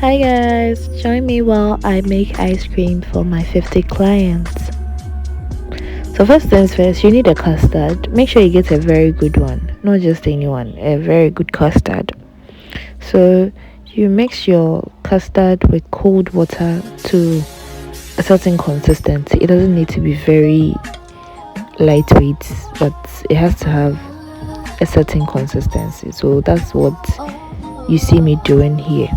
Hi guys, join me while I make ice cream for my 50 clients. So first things first, you need a custard. Make sure you get a very good one, not just anyone, a very good custard. So you mix your custard with cold water to a certain consistency. It doesn't need to be very lightweight, but it has to have a certain consistency. So that's what you see me doing here.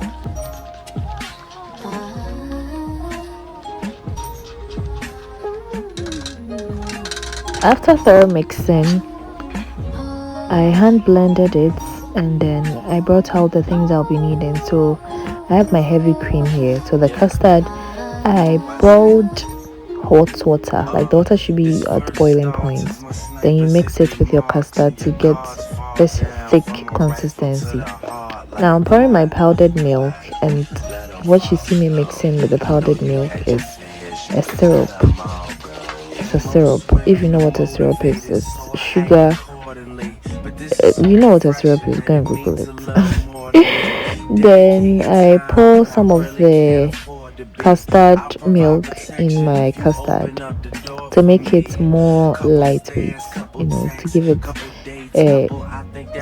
After thorough mixing, I hand blended it and then I brought out the things I'll be needing. So I have my heavy cream here. So the custard, I boiled hot water, like the water should be at boiling points. Then you mix it with your custard to get this thick consistency. Now I'm pouring my powdered milk, and what you see me mixing with the powdered milk is a syrup. It's a syrup. If you know what a syrup is, it's sugar. You know what a syrup is, go and Google it. Then I pour some of the custard milk in my custard to make it more lightweight, to give it a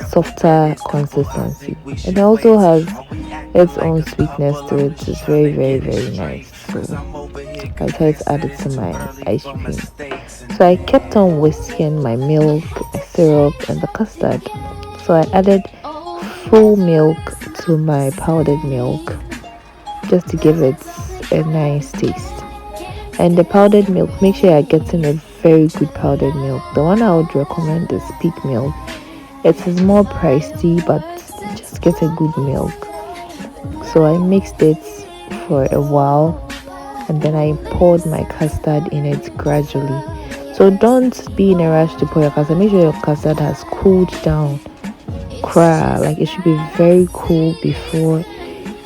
softer consistency. And it also has its own sweetness to it. It's very, very, very nice. So I tried to add it to my ice cream. So I kept on whisking my milk, syrup, and the custard. So I added full milk to my powdered milk just to give it a nice taste. And the powdered milk, make sure you're getting a very good powdered milk. The one I would recommend is peak milk. It is more pricey, but just get a good milk. So I mixed it for a while and then I poured my custard in it gradually. So don't be in a rush to pour your custard. Make sure your custard has cooled down. Like it should be very cool before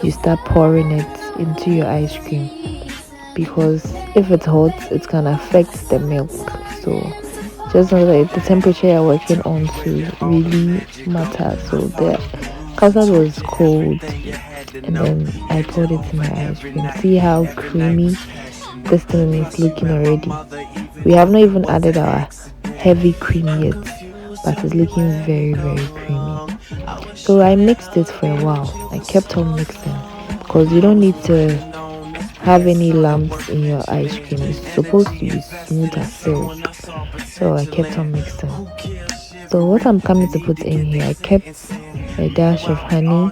you start pouring it into your ice cream. Because if it's hot, it's gonna affect the milk. So just know that the temperature you're working on to really matter. So the custard was cold, and then I poured it in my ice cream. See how creamy this thing is looking already. We have not even added our heavy cream yet, but it's looking very, very creamy. So I mixed it for a while. I kept on mixing because you don't need to have any lumps in your ice cream. It's supposed to be smooth as silk. So I kept on mixing. So what I'm coming to put in here, I kept a dash of honey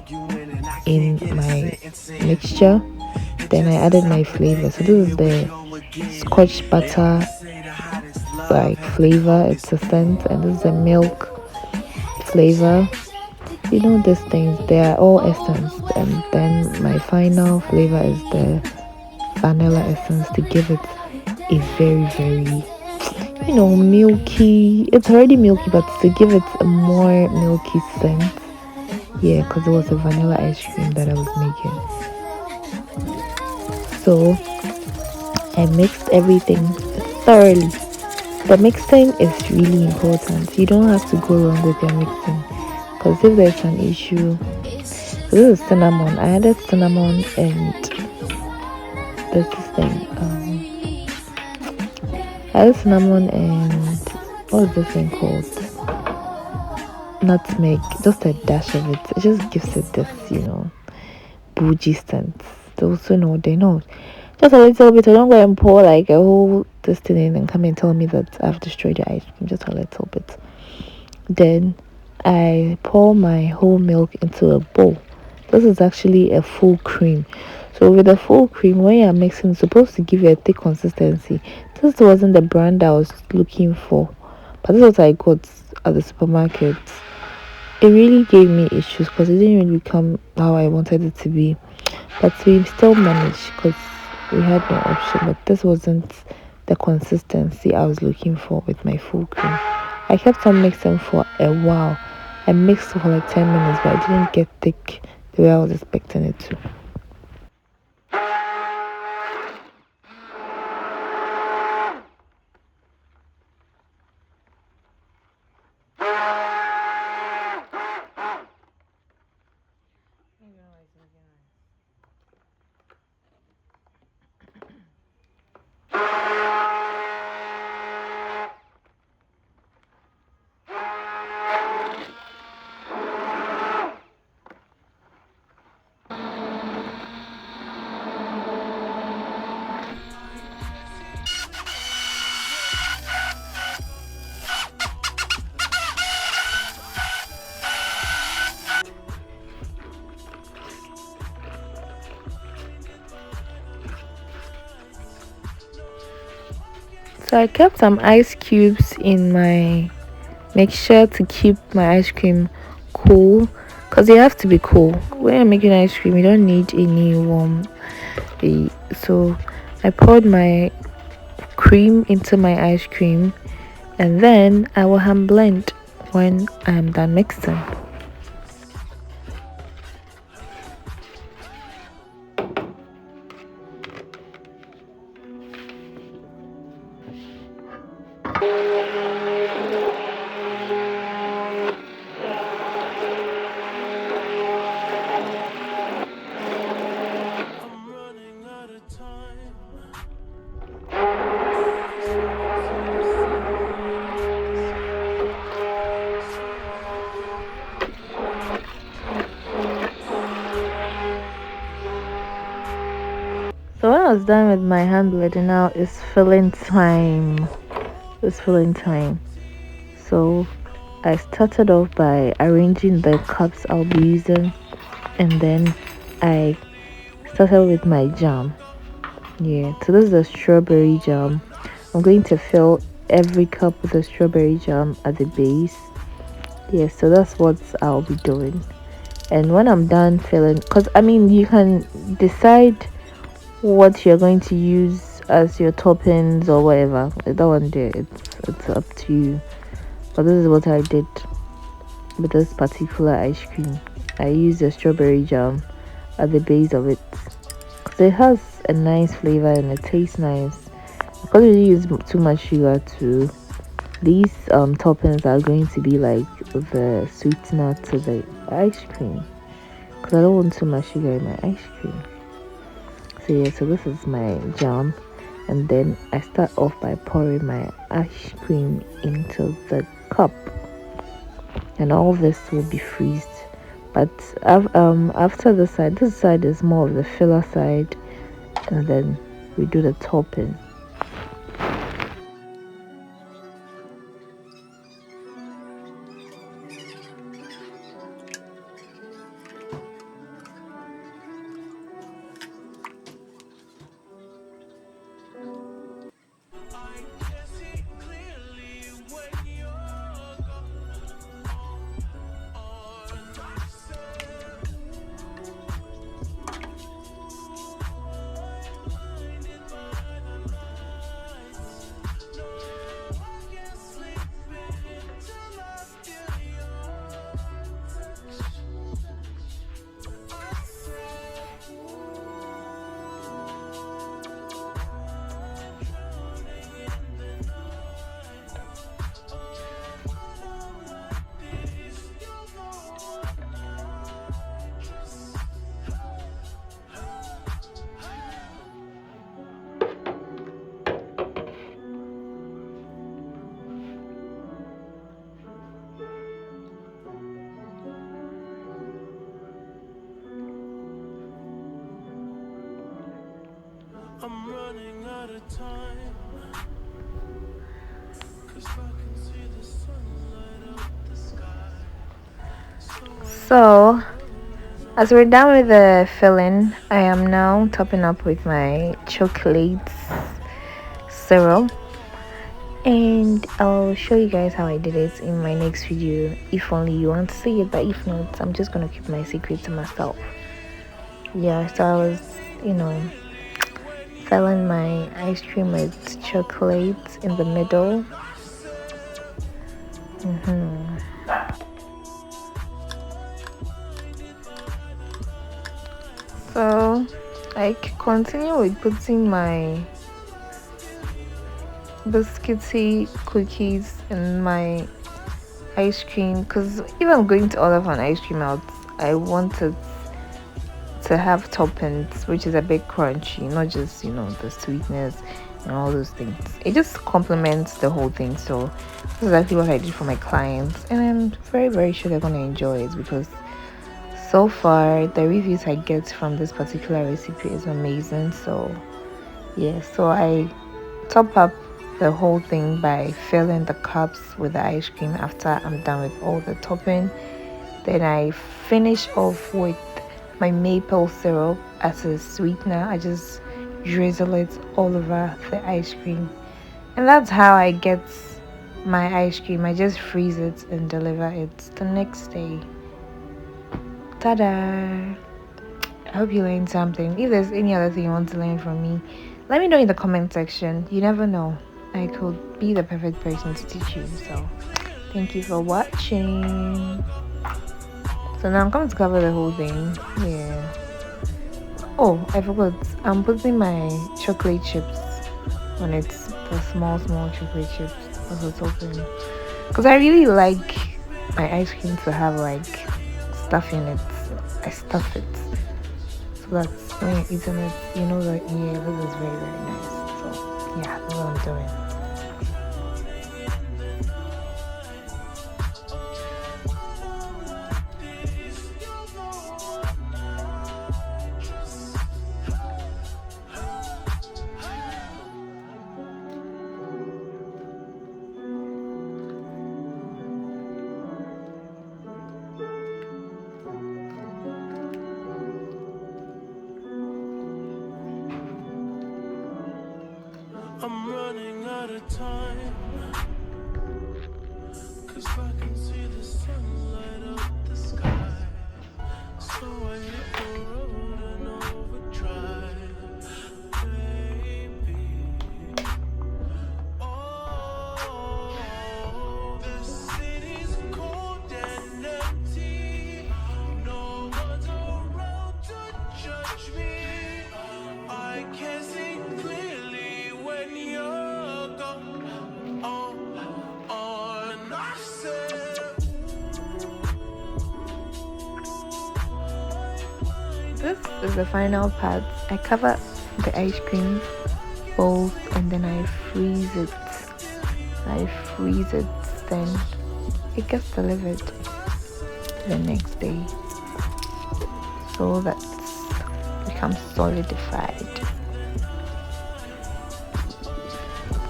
in my mixture. Then I added my flavor. So this is the scotch butter like flavor. It's a scent, and this is a milk flavor. You know these things, they are all essence. And then my final flavor is the vanilla essence to give it a very, very milky. It's already milky, but to give it a more milky scent. Yeah, because it was a vanilla ice cream that I was making. So I mixed everything thoroughly. The mixing is really important. You don't have to go wrong with your mixing. Because if there's an issue, this is cinnamon. I added cinnamon and there's this thing. I added cinnamon and what is this thing called? Nutmeg. Just a dash of it. It just gives it this, bougie scent. Those who know, they know. Just a little bit. I don't go and pour like a whole this thing in and come and tell me that I've destroyed the ice cream. Just a little bit. Then I pour my whole milk into a bowl. This is actually a full cream. So with a full cream, when you're mixing, it's supposed to give you a thick consistency. This wasn't the brand I was looking for, but this is what I got at the supermarket. It really gave me issues because it didn't really become how I wanted it to be. But we still managed because we had no option. But this wasn't the consistency I was looking for with my full cream. I kept on mixing for a while. I mixed for like 10 minutes, but I didn't get thick the way I was expecting it to. So I kept some ice cubes in my mixture to keep my ice cream cool, because they have to be cool. When you're making ice cream, you don't need any warm. So I poured my cream into my ice cream, and then I will hand blend when I'm done mixing. So when I was done with my hand blending, now it's filling time. It's filling time. So I started off by arranging the cups I'll be using, and then I started with my jam. Yeah, so this is a strawberry jam. I'm going to fill every cup with a strawberry jam at the base. Yeah, so that's what I'll be doing. And when I'm done filling, because I mean, you can decide what you're going to use as your toppings or whatever. That one there, it's up to you. But this is what I did with this particular ice cream. I used a strawberry jam at the base of it because it has a nice flavor and it tastes nice. Because you use too much sugar too, these toppings are going to be like the sweetener to the ice cream. Because I don't want too much sugar in my ice cream. So yeah, so this is my jam, and then I start off by pouring my ice cream into the cup, and all this will be freezed. But after this side is more of the filler side, and then we do the topping. I'm running out of time. 'Cause I can see the sunlight up the sky. So as we're done with the filling, I am now topping up with my chocolate syrup, and I'll show you guys how I did it in my next video if only you want to see it. But if not, I'm just gonna keep my secret to myself. Yeah, so I was, filling my ice cream with chocolate in the middle. So I continue with putting my biscuity cookies in my ice cream, because if I'm going to order for an ice cream out, I wanted to have toppings which is a bit crunchy, not just the sweetness and all those things. It just complements the whole thing. So this is exactly what I did for my clients, and I'm very, very sure they're gonna enjoy it, because so far the reviews I get from this particular recipe is amazing. So yeah, so I top up the whole thing by filling the cups with the ice cream after I'm done with all the topping. Then I finish off with my maple syrup as a sweetener. I just drizzle it all over the ice cream, And that's how I get my ice cream. I just freeze it and deliver it the next day. Ta-da! I hope you learned something. If there's any other thing you want to learn from me, let me know in the comment section. You never know. I could be the perfect person to teach you. So, thank you for watching. So now I'm going to cover the whole thing. Yeah. Oh, I forgot. I'm putting my chocolate chips on it. The small chocolate chips as a topping. Because I really like my ice cream to have like stuff in it. I stuff it. So that's when you're eating it, you know that yeah, this is very, very nice. So yeah, that's what I'm doing. I'm running out of time, 'cause I can see the sun light up the sky. So I hit the road and overdrive, baby. Oh, the city's cold and empty. No one's around to judge me. I can't see clearly when you're gone. And I said, This is the final part. I cover the ice cream bowl and then I freeze it. Then it gets delivered the next day. So that becomes solidified.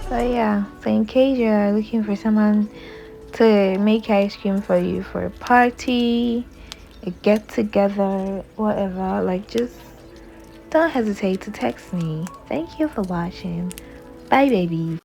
So yeah, so in case you're looking for someone to make ice cream for you for a party, a get together, whatever, like just don't hesitate to text me. Thank you for watching. Bye baby.